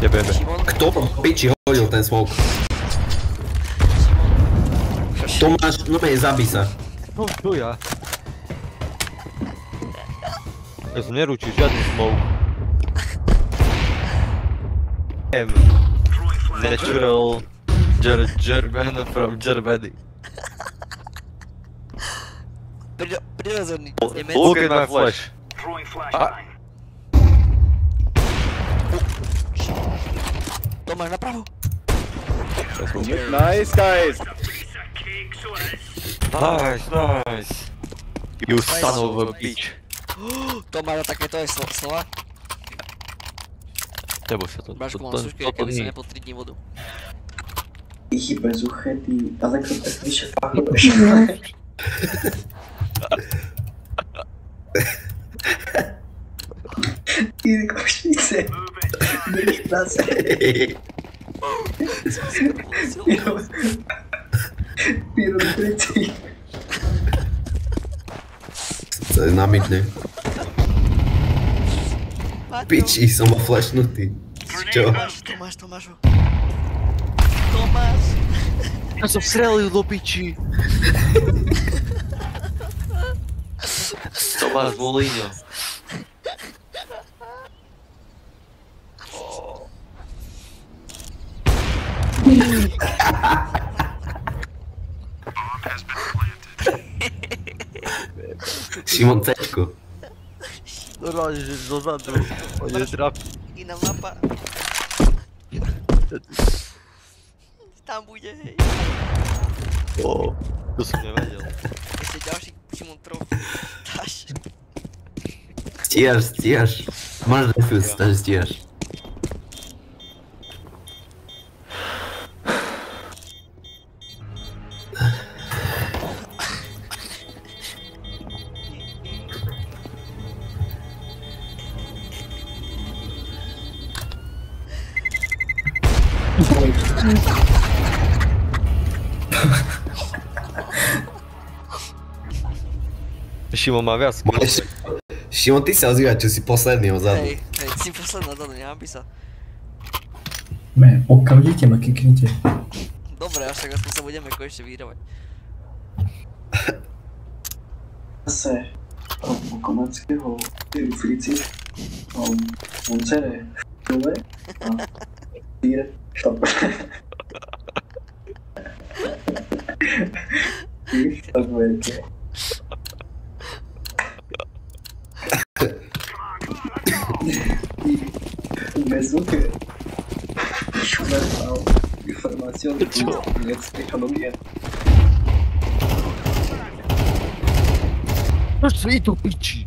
Nebejeme. Kto piči hodil ten smoke? Tomáš, no mej, zabij sa. No čo ja? Ja som neručil žiadny smoke. Natural German from Germany. Prirodzený. Look at my flash. Tomáš napravo. Nice, guys. Nice. You son of a bitch. Tomáš, takéto je slova. Neboj sa to. Brášku, mám súšky, keby som nepol 3 dní vodu. Ty bezuché, ty Alexo, tak vyše fakt. Ty košnice. Drž zase. Píro do trici. To je namitne. Piči, som ma flashnutý. Čo? Tomáš. Ja som strelil do piči. Tomáš Molíňo. Šimon Cečko. Normálne, že dozadu. On je trafí. Iná mapa. Tam bude, hej. To som nevedel. Ešte ďalší Šimon trochu. Dáš. Stíhaš. Máš defuse, takže stíhaš. Šimon má viac skillov. Šimon, ty sa ozývať, čo si posledný odzadu. Hej, si posledná odzadu, nehámbi sa. Me, okamžite ma kiknite. Dobre, až tak aspoň sa budeme konečne vyhrávať. Zase Komanského, Frici, Moncere, Šule a Týre, štop. Tak budete. Bezuche. Šumerfal. Información de technologie. Proč svítu piči?